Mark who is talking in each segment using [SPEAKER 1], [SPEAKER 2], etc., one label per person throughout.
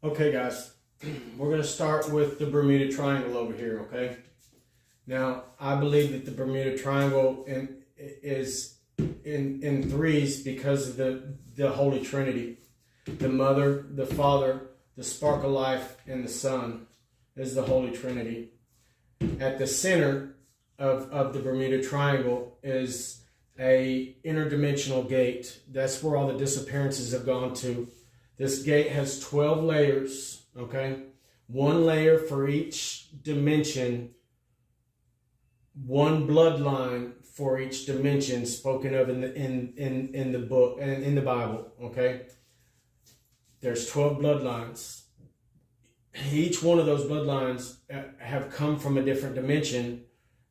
[SPEAKER 1] Okay, guys, we're going to start with the Bermuda Triangle over here, okay? Now, I believe that the Bermuda Triangle is in threes because of the Holy Trinity. The Mother, the Father, the Spark of Life, and the Son is the Holy Trinity. At the center of the Bermuda Triangle is a interdimensional gate. That's where all the disappearances have gone to. This gate has 12 layers, okay? One layer for each dimension, one bloodline for each dimension spoken of in the book and in the Bible, okay? There's 12 bloodlines. Each one of those bloodlines have come from a different dimension,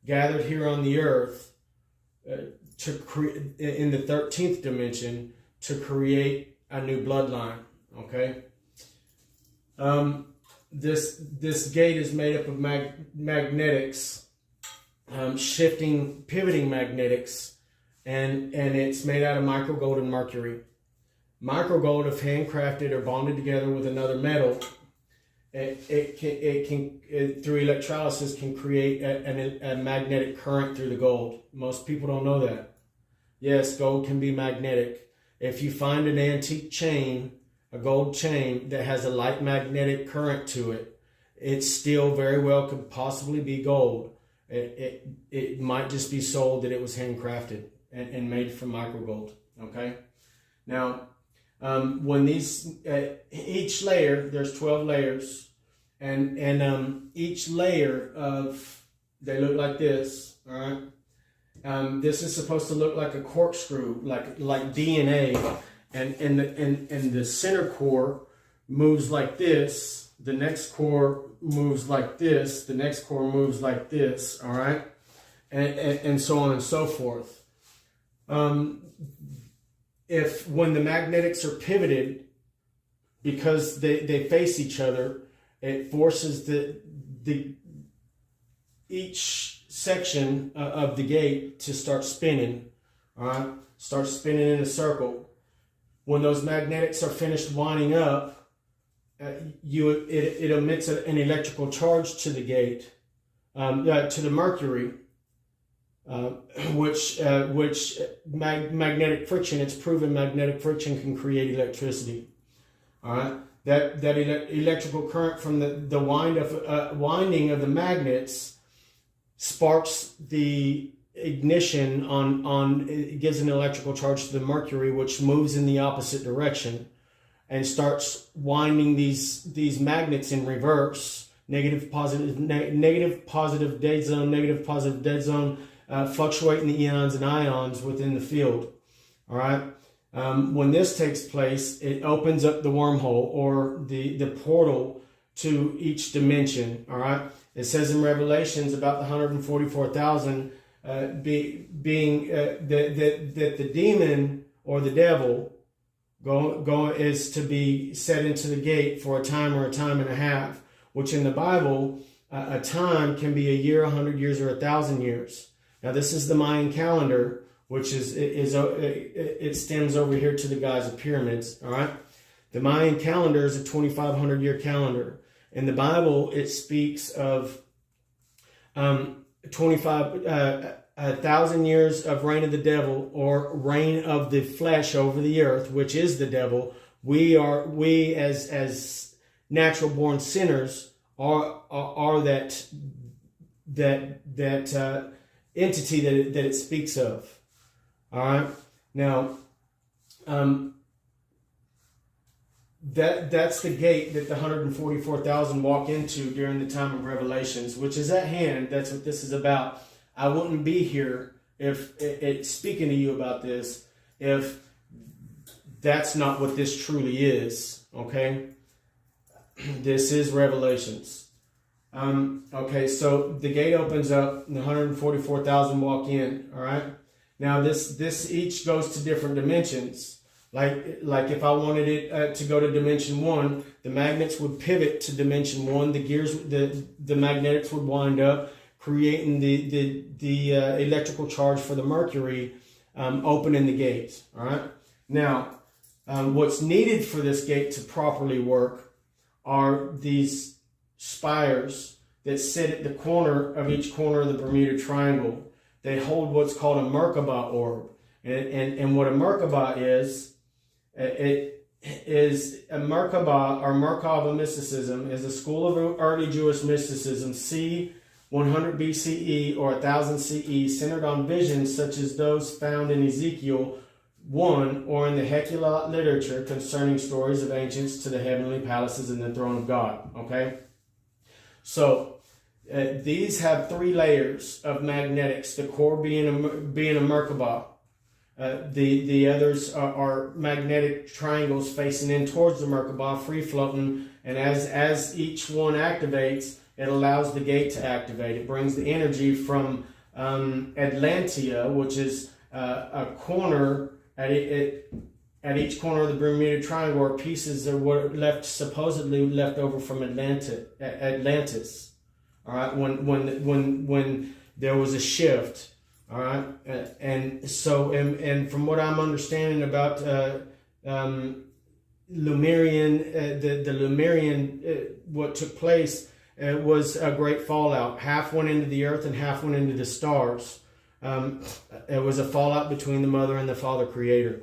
[SPEAKER 1] gathered here on the earth to create in the 13th dimension to create a new bloodline. Okay. This gate is made up of magnetics, pivoting magnetics, and it's made out of microgold and mercury. Microgold, if handcrafted or bonded together with another metal, it can through electrolysis can create a magnetic current through the gold. Most people don't know that. Yes, gold can be magnetic. If you find an antique chain, a gold chain that has a light magnetic current to it, it still very well could possibly be gold. It might just be sold that it was handcrafted and made from microgold. Okay. Now, when each layer, there's 12 layers, and each layer they look like this. All right. This is supposed to look like a corkscrew, like DNA. And the center core moves like this. The next core moves like this. The next core moves like this. All right, and so on and so forth. If when the magnetics are pivoted, because they face each other, it forces each section of the gate to start spinning. All right, start spinning in a circle. When those magnetics are finished winding up, it emits an electrical charge to the gate, to the mercury, which magnetic friction. It's proven magnetic friction can create electricity. All right, that electrical current from the winding of the magnets sparks the ignition on it gives an electrical charge to the mercury, which moves in the opposite direction and starts winding these magnets in reverse, negative positive dead zone, fluctuating the eons and ions within the field. All right. When this takes place, it opens up the wormhole or the portal to each dimension. All right. It says in Revelations about the 144,000 being that the demon or the devil is to be set into the gate for a time or a time and a half, which in the Bible a time can be a year, 100 years, or 1,000 years. Now this is the Mayan calendar, which it stems over here to the Giza pyramids. All right, the Mayan calendar is a 2,500 year calendar. In the Bible, it speaks of 1,000 years of reign of the devil, or reign of the flesh over the earth, which is the devil. We as natural born sinners are that entity that it speaks of. All right. Now, that's the gate that the 144,000 walk into during the time of Revelations, which is at hand. That's what this is about. I wouldn't be here if it's speaking to you about this if that's not what this truly is. Okay, this is Revelations. Okay, so the gate opens up, and the 144,000 walk in. All right. Now this each goes to different dimensions. Like if I wanted it to go to dimension 1, the magnets would pivot to dimension 1. The gears, the magnetics would wind up, creating the electrical charge for the mercury, opening the gates. All right. Now, what's needed for this gate to properly work are these spires that sit at the corner of each corner of the Bermuda Triangle. They hold what's called a Merkaba orb. And what a Merkaba is, it is a Merkaba, or Merkaba mysticism, is a school of early Jewish mysticism, c. 100 BCE or 1000 CE, centered on visions such as those found in Ezekiel 1 or in the Hekilot literature concerning stories of ancients to the heavenly palaces and the throne of God. Okay? So, these have 3 layers of magnetics, the core being a Merkaba. The others are magnetic triangles facing in towards the Merkaba, free floating, and as each one activates, it allows the gate to activate. It brings the energy from Atlantia, which is a corner at each corner of the Bermuda Triangle, where pieces are what supposedly left over from Atlantis. All right, when there was a shift. All right, and so and from what I'm understanding about Lemurian, the Lemurian, what took place was a great fallout. Half went into the earth and half went into the stars. It was a fallout between the mother and the father creator.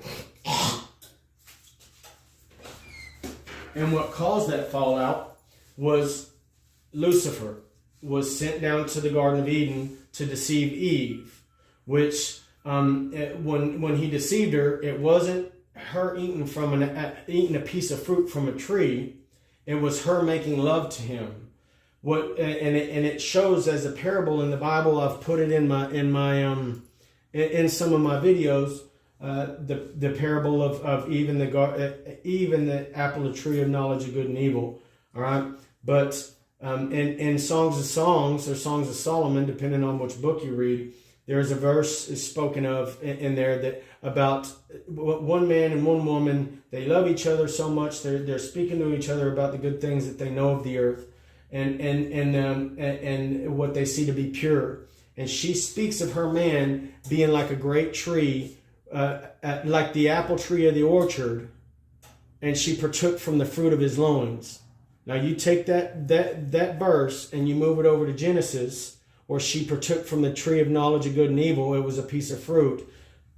[SPEAKER 1] And what caused that fallout was Lucifer was sent down to the Garden of Eden to deceive Eve, which when he deceived her, it wasn't her eating a piece of fruit from a tree. It was her making love to him. It shows as a parable in the Bible. I've put it in some of my videos. The parable of Eve and the apple of tree of knowledge of good and evil. All right, but in Songs of Songs or Songs of Solomon, depending on which book you read, there's a verse is spoken of in there that about one man and one woman. They love each other so much. They're speaking to each other about the good things that they know of the earth. And what they see to be pure. And she speaks of her man being like a great tree, like the apple tree of the orchard, and she partook from the fruit of his loins. Now you take that verse and you move it over to Genesis, where she partook from the tree of knowledge of good and evil. It was a piece of fruit.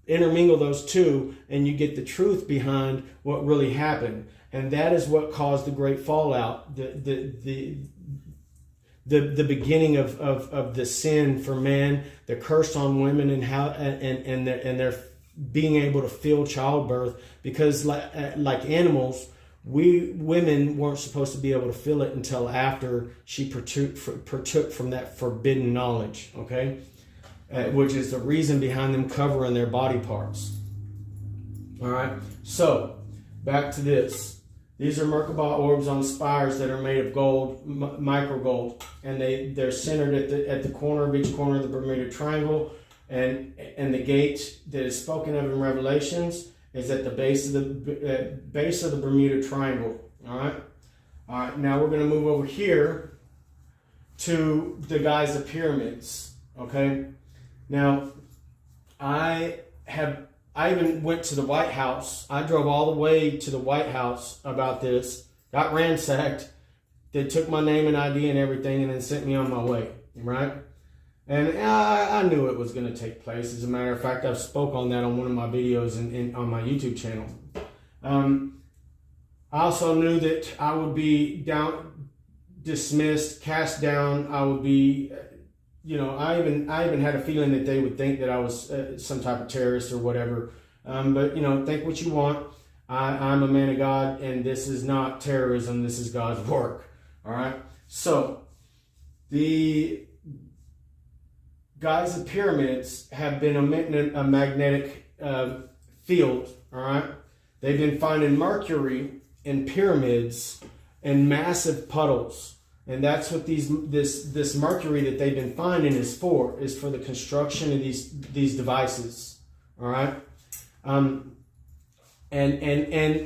[SPEAKER 1] Intermingle those two, and you get the truth behind what really happened. And that is what caused the great fallout, the beginning of the sin for man, the curse on women, and how and their being able to feel childbirth, because like animals, we women weren't supposed to be able to feel it until after she partook from that forbidden knowledge. Okay, which is the reason behind them covering their body parts. All right, so back to this. These are Merkaba orbs on spires that are made of gold, micro gold, and they're centered at the corner of each corner of the Bermuda Triangle, and the gate that is spoken of in Revelations is at the base of the Bermuda Triangle. All right. Now we're going to move over here to the Giza pyramids. Okay. Now I even went to the White House. I drove all the way to the White House about this, got ransacked. They took my name and ID and everything and then sent me on my way, right? And I knew it was going to take place. As a matter of fact, I've spoke on that on one of my videos on my YouTube channel. I also knew that I would be dismissed, cast down. I would be... I even had a feeling that they would think that I was some type of terrorist or whatever. But think what you want. I'm a man of God, and this is not terrorism. This is God's work. All right. So the Giza pyramids have been emitting a magnetic field. All right. They've been finding mercury in pyramids and massive puddles. And that's what this mercury that they've been finding is for the construction of these devices. All right, and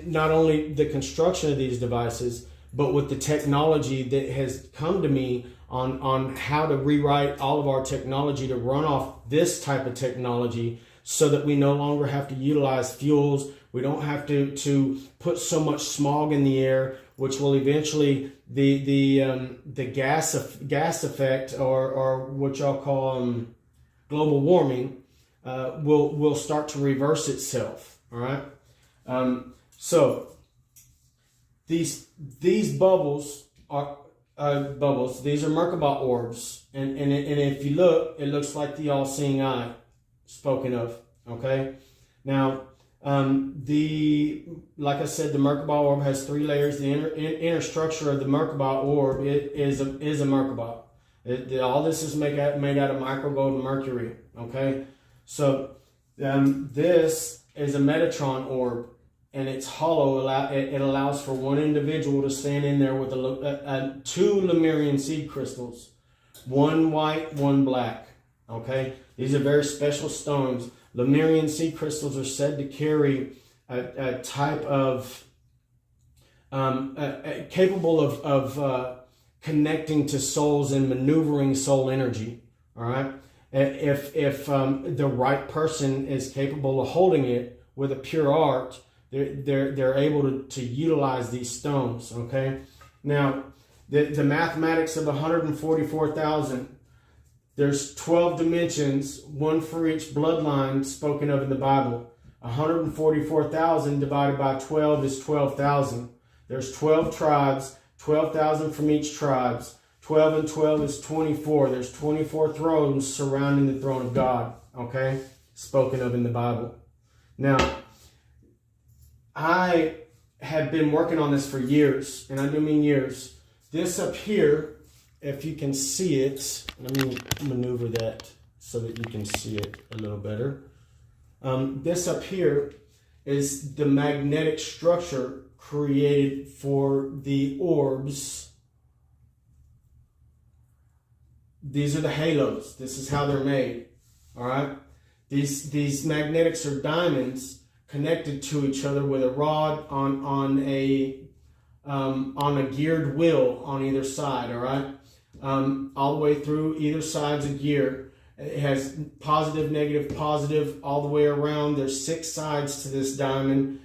[SPEAKER 1] not only the construction of these devices, but with the technology that has come to me on how to rewrite all of our technology to run off this type of technology, so that we no longer have to utilize fuels. We don't have to put so much smog in the air, which will eventually the gas effect, or what y'all call global warming, will start to reverse itself. All right. So these bubbles are bubbles. These are Merkabah orbs, and if you look, it looks like the all-seeing eye spoken of. Okay. Now, like I said, the Merkabah orb has 3 layers. The inner structure of the Merkabah orb is a Merkabah. All this is made out of microgold and mercury. Okay, so this is a Metatron orb, and it's hollow. It allows for one individual to stand in there with 2 Lemurian seed crystals, 1 white, 1 black. Okay, these are very special stones. Lemurian seed crystals are said to carry a type of capable of connecting to souls and maneuvering soul energy. All right, if the right person is capable of holding it with a pure art, they're able to utilize these stones. Okay, now the mathematics of 144,000. There's 12 dimensions, 1 for each bloodline spoken of in the Bible. 144,000 divided by 12 is 12,000. There's 12 tribes, 12,000 from each tribe. 12 and 12 is 24. There's 24 thrones surrounding the throne of God, okay? Spoken of in the Bible. Now, I have been working on this for years, and I do mean years. This up here, if you can see it, let me maneuver that so that you can see it a little better. This up here is the magnetic structure created for the orbs. These are the halos. This is how they're made. All right. These magnetics are diamonds connected to each other with a rod on a geared wheel on either side. All right. All the way through either side's a gear. It has positive, negative, positive all the way around. There's 6 sides to this diamond.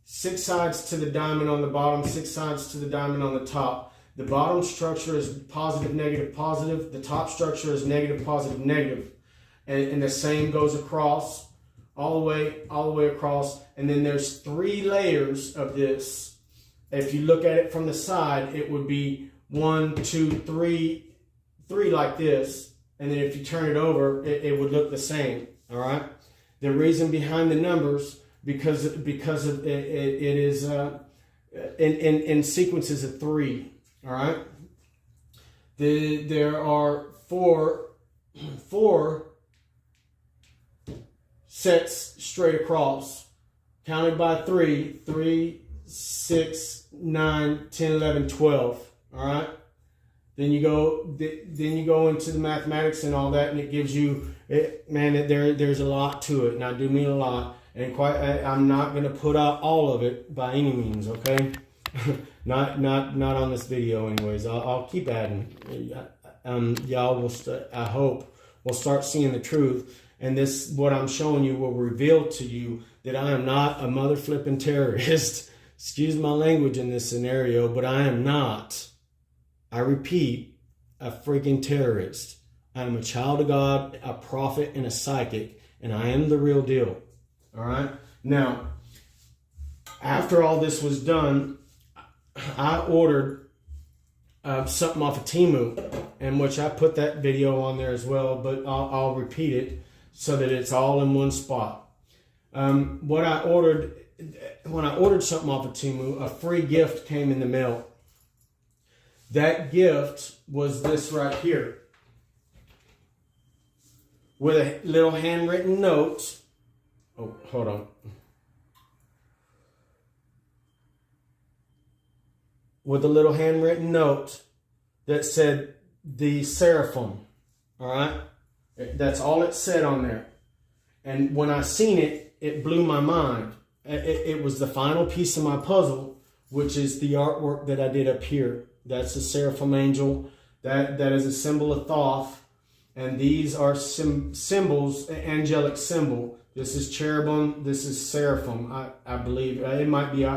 [SPEAKER 1] 6 sides to the diamond on the bottom, 6 sides to the diamond on the top. The bottom structure is positive, negative, positive. The top structure is negative, positive, negative. And the same goes across, all the way across. And then there's 3 layers of this. If you look at it from the side, it would be 1, 2, 3 like this, and then if you turn it over, it would look the same. All right. The reason behind the numbers because of it is in sequences of 3. All right. There are four sets straight across, counted by 3, 3, 6, 9, 10, 11, 12. All right. Then you go into the mathematics and all that, and it gives you, there's a lot to it, and I do mean a lot. And I'm not going to put out all of it by any means, okay? not on this video, anyways. I'll keep adding. Y'all will, I hope, will start seeing the truth, and this, what I'm showing you, will reveal to you that I am not a mother flipping terrorist. Excuse my language in this scenario, but I am not. I repeat, a freaking terrorist. I am a child of God, a prophet, and a psychic, and I am the real deal. All right? Now, after all this was done, I ordered something off of Temu, in which I put that video on there as well, but I'll repeat it so that it's all in one spot. When I ordered something off of Temu, a free gift came in the mail. That gift was this right here, with a little handwritten note. Oh, hold on. With a little handwritten note that said the seraphim. All right? That's all it said on there. And when I seen it, it blew my mind. It was the final piece of my puzzle, which is the artwork that I did up here. That's the seraphim angel. That is a symbol of Thoth. And these are symbols, angelic symbol. This is cherubim. This is seraphim. I believe it might be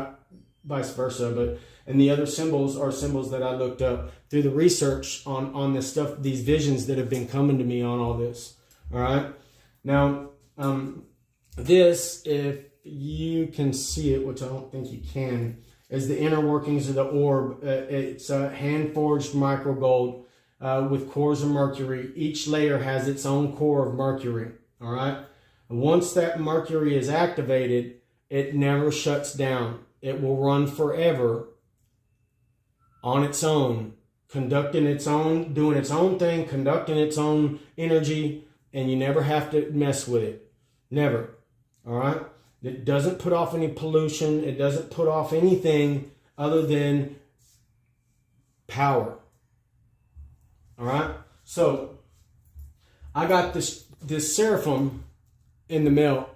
[SPEAKER 1] vice versa, but and the other symbols are symbols that I looked up through the research on this stuff, these visions that have been coming to me on all this. All right. Now, this, if you can see it, which I don't think you can, is the inner workings of the orb. It's a hand-forged micro gold with cores of mercury. Each layer has its own core of mercury. All right. Once that mercury is activated, it never shuts down. It will run forever on its own, conducting its own, doing its own thing, conducting its own energy, and you never have to mess with it. Never. All right? It doesn't put off any pollution. It doesn't put off anything other than power. All right? So, I got this seraphim in the mail,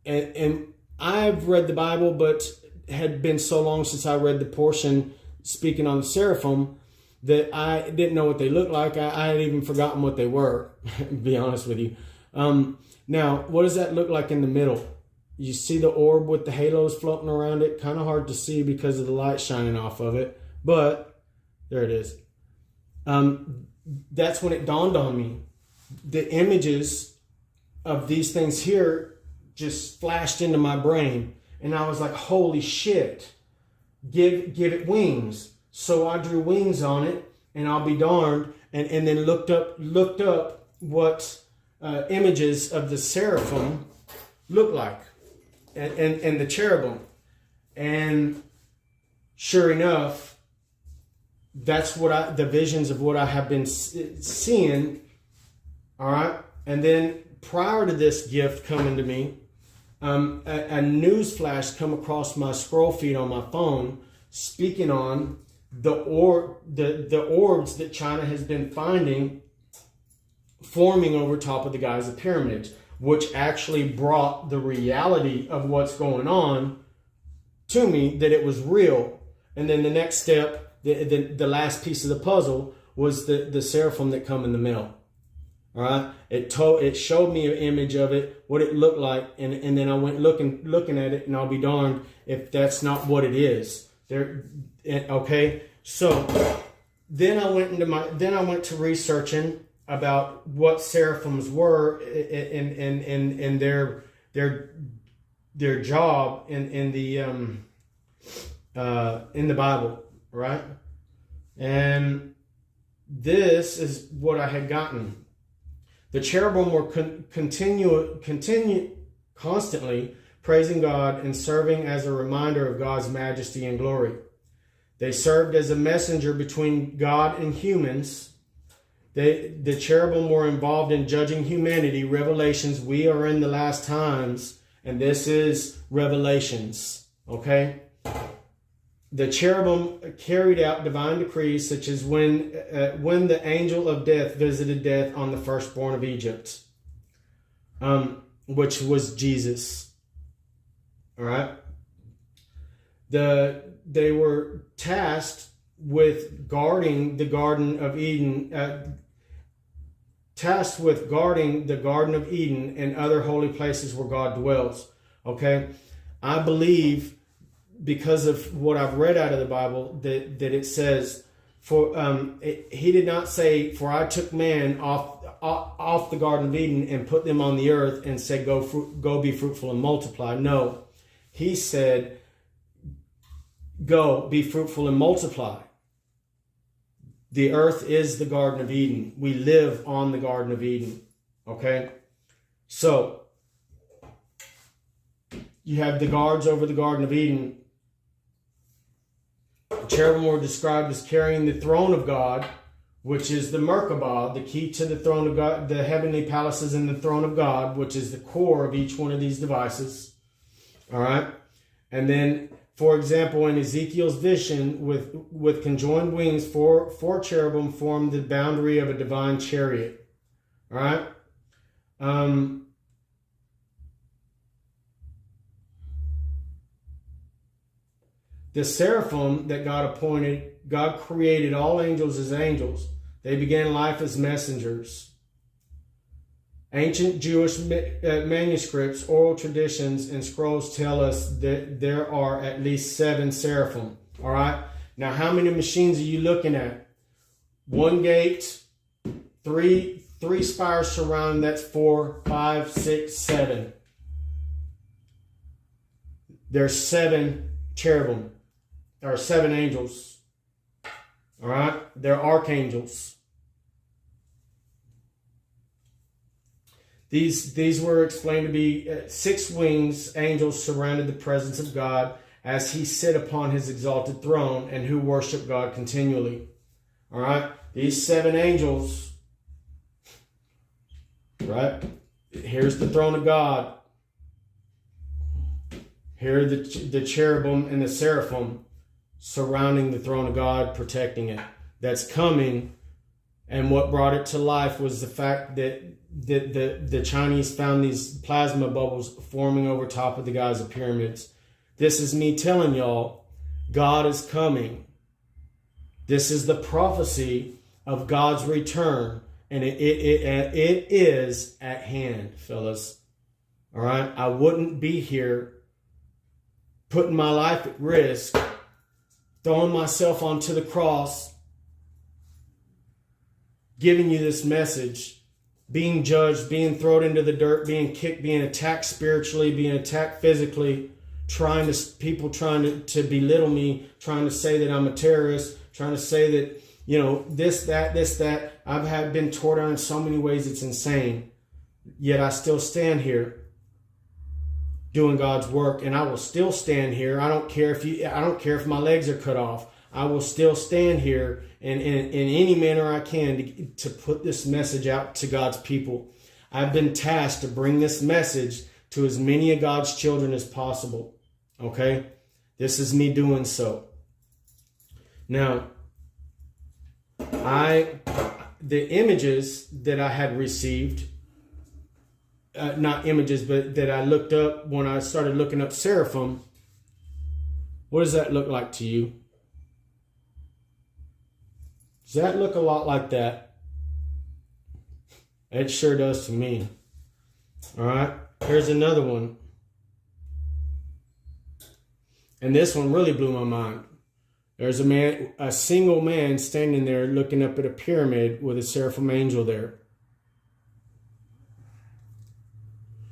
[SPEAKER 1] and I've read the Bible, but had been so long since I read the portion speaking on the seraphim that I didn't know what they looked like. I had even forgotten what they were, to be honest with you. Now, what does that look like in the middle? You see the orb with the halos floating around it. Kind of hard to see because of the light shining off of it, but there it is. That's when it dawned on me. The images of these things here just flashed into my brain, and I was like, holy shit, give it wings. So I drew wings on it, and I'll be darned, and then looked up what images of the seraphim look like, and the cherubim. And sure enough, that's what the visions of what I have been seeing. All right. And then prior to this gift coming to me, a news flash come across my scroll feed on my phone, speaking on the orbs that China has been finding forming over top of the Giza pyramids, which actually brought the reality of what's going on to me, that it was real. And then the next step, the last piece of the puzzle, was the seraphim that come in the mail. All right, it showed me an image of it, what it looked like, and then I went looking at it, and I'll be darned if that's not what it is. Okay, so then I went to researching about what seraphims were and their job in the Bible, right? And this is what I had gotten. The cherubim were constantly praising God and serving as a reminder of God's majesty and glory. They served as a messenger between God and humans. The cherubim were involved in judging humanity. Revelations, we are in the last times, and this is Revelations, okay? The cherubim carried out divine decrees, such as when the angel of death visited death on the firstborn of Egypt, which was Jesus. All right. They were tasked with guarding the Garden of Eden, and other holy places where God dwells. Okay, I believe, because of what I've read out of the Bible, that it says, he did not say, for I took man off the Garden of Eden and put them on the earth and said, go be fruitful and multiply. No, he said, go be fruitful and multiply. The earth is the Garden of Eden. We live on the Garden of Eden. Okay, so you have the guards over the Garden of Eden. Cherubim were described as carrying the throne of God, which is the Merkabah, the key to the throne of God, the heavenly palaces and the throne of God, which is the core of each one of these devices. All right. And then, for example, in Ezekiel's vision, with conjoined wings, four cherubim formed the boundary of a divine chariot. All right. The seraphim that God appointed, God created all angels as angels. They began life as messengers. Ancient Jewish manuscripts, oral traditions, and scrolls tell us that there are at least 7 seraphim. All right. Now, how many machines are you looking at? 1 gate, 3 spires surrounding. That's 4, 5, 6, 7. There's 7 cherubim. There are 7 angels. All right. They're archangels. These were explained to be 6 wings, angels surrounded the presence of God as he sit upon his exalted throne and who worship God continually. All right, these 7 angels, right? Here's the throne of God. Here are the cherubim and the seraphim surrounding the throne of God, protecting it. That's coming. And what brought it to life was the fact that the Chinese found these plasma bubbles forming over top of the Giza pyramids. This is me telling y'all, God is coming. This is the prophecy of God's return, and it is at hand, fellas. All right, I wouldn't be here putting my life at risk, throwing myself onto the cross, giving you this message, being judged, being thrown into the dirt, being kicked, being attacked spiritually, being attacked physically, people trying to belittle me, trying to say that I'm a terrorist, trying to say that, this, that. I've been tortured in so many ways, it's insane. Yet I still stand here doing God's work, and I will still stand here. I don't care if my legs are cut off. I will still stand here in any manner I can to put this message out to God's people. I've been tasked to bring this message to as many of God's children as possible. Okay? This is me doing so. Now, the images that I had received, not images, but that I looked up when I started looking up seraphim, what does that look like to you? Does that look a lot like that? It sure does to me. All right, here's another one. And this one really blew my mind. There's a single man standing there looking up at a pyramid with a seraphim angel there.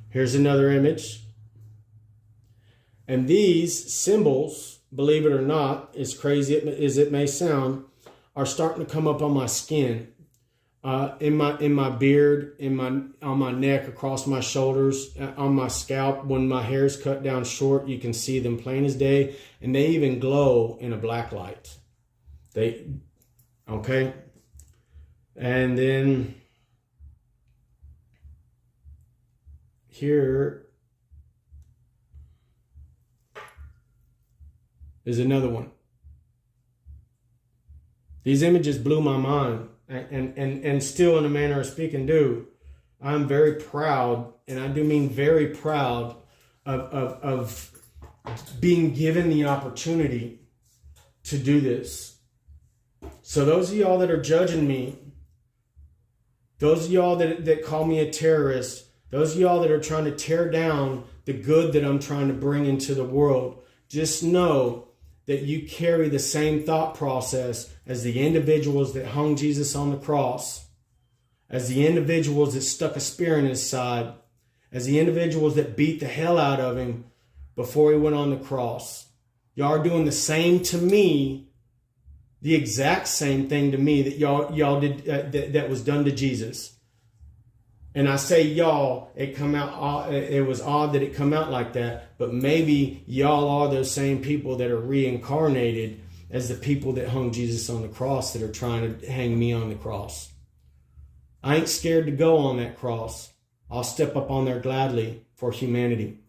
[SPEAKER 1] Here's another image. And these symbols, believe it or not, as crazy as it may sound, are starting to come up on my skin, in my beard, on my neck, across my shoulders, on my scalp. When my hair is cut down short, you can see them plain as day, and they even glow in a black light. Okay, and then here is another one. These images blew my mind, and still, in a manner of speaking, do. I'm very proud, and I do mean very proud of being given the opportunity to do this. So those of y'all that are judging me, those of y'all that call me a terrorist, those of y'all that are trying to tear down the good that I'm trying to bring into the world, just know that you carry the same thought process as the individuals that hung Jesus on the cross, as the individuals that stuck a spear in his side, as the individuals that beat the hell out of him before he went on the cross. Y'all are doing the same to me, the exact same thing to me that y'all did, that was done to Jesus. And I say y'all, it was odd that it come out like that, but maybe y'all are those same people that are reincarnated as the people that hung Jesus on the cross, that are trying to hang me on the cross. I ain't scared to go on that cross. I'll step up on there gladly for humanity.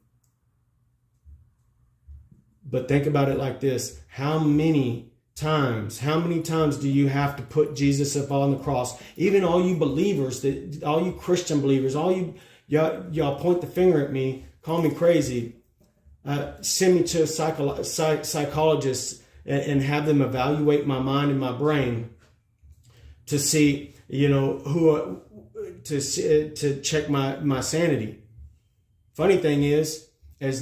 [SPEAKER 1] But think about it like this. How many times do you have to put Jesus up on the cross? Even all you believers, all you Christian believers, y'all point the finger at me, call me crazy, send me to a psychologist and have them evaluate my mind and my brain to see, to check my sanity. Funny thing is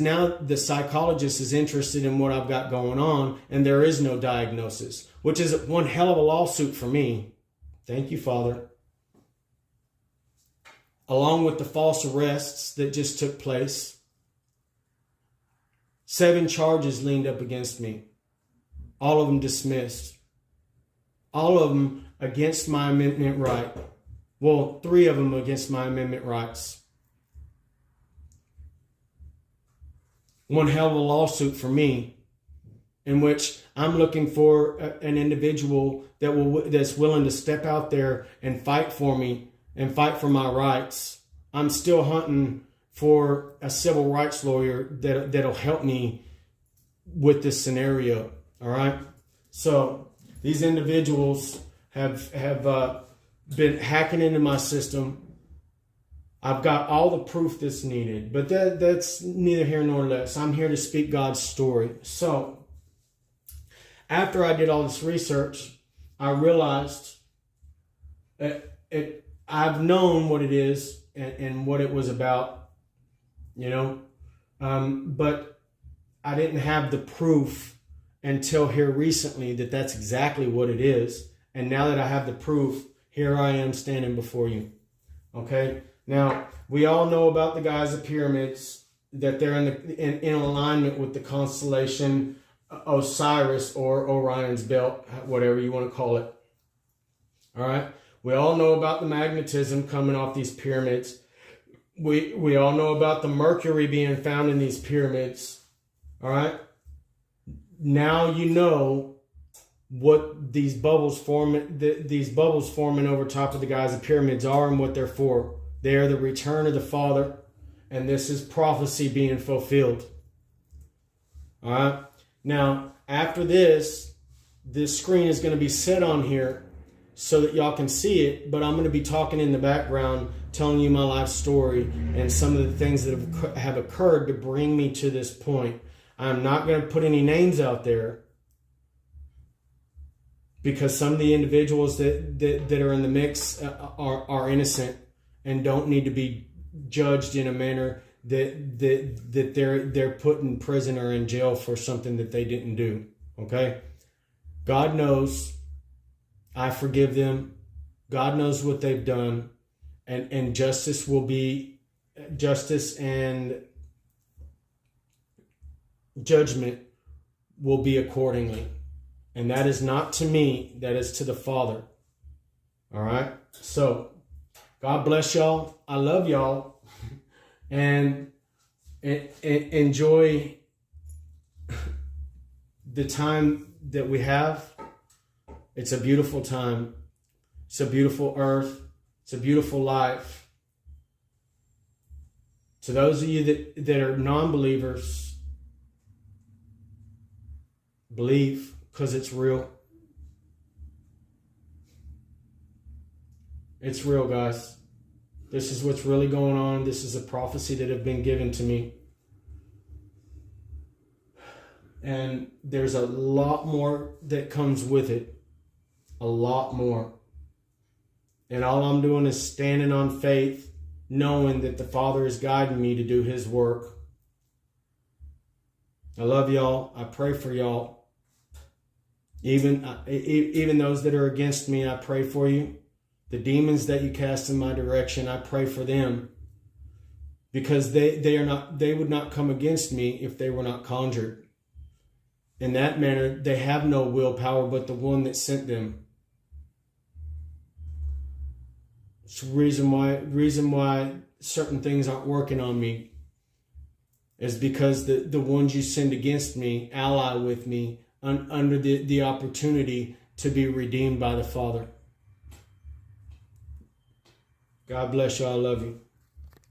[SPEAKER 1] now the psychologist is interested in what I've got going on, and there is no diagnosis, which is one hell of a lawsuit for me. Thank you, Father. Along with the false arrests that just took place, 7 charges leaned up against me. All of them dismissed. All of them against my amendment right. Well, 3 of them against my amendment rights. One hell of a lawsuit for me, in which I'm looking for an individual that's willing to step out there and fight for me and fight for my rights. I'm still hunting for a civil rights lawyer that'll help me with this scenario. All right. So these individuals have been hacking into my system. I've got all the proof that's needed, but that's neither here nor less. I'm here to speak God's story. So after I did all this research, I realized I've known what it is and what it was about, but I didn't have the proof until here recently that that's exactly what it is. And now that I have the proof, here I am standing before you. Okay. Now, we all know about the guys of pyramids, that they're in alignment with the constellation Osiris or Orion's belt, whatever you want to call it. All right. We all know about the magnetism coming off these pyramids. We all know about the mercury being found in these pyramids. All right. Now you know what these bubbles forming over top of the guys of pyramids are and what they're for. They are the return of the Father, and this is prophecy being fulfilled. All right. Now, after this screen is going to be set on here so that y'all can see it, but I'm going to be talking in the background, telling you my life story and some of the things that have occurred to bring me to this point. I'm not going to put any names out there because some of the individuals that are in the mix are innocent and don't need to be judged in a manner that they're put in prison or in jail for something that they didn't do. Okay? God knows. I forgive them. God knows what they've done. And justice and judgment will be accordingly. And that is not to me, that is to the Father. All right? So, God bless y'all. I love y'all. And enjoy the time that we have. It's a beautiful time. It's a beautiful earth. It's a beautiful life. To those of you that are non-believers, believe, because it's real. It's real, guys. This is what's really going on. This is a prophecy that have been given to me. And there's a lot more that comes with it. A lot more. And all I'm doing is standing on faith, knowing that the Father is guiding me to do His work. I love y'all. I pray for y'all. Even those that are against me, I pray for you. The demons that you cast in my direction, I pray for them. Because they would not come against me if they were not conjured. In that manner, they have no willpower but the one that sent them. It's the reason why certain things aren't working on me is because the ones you send against me ally with me under the opportunity to be redeemed by the Father. God bless you. I love you.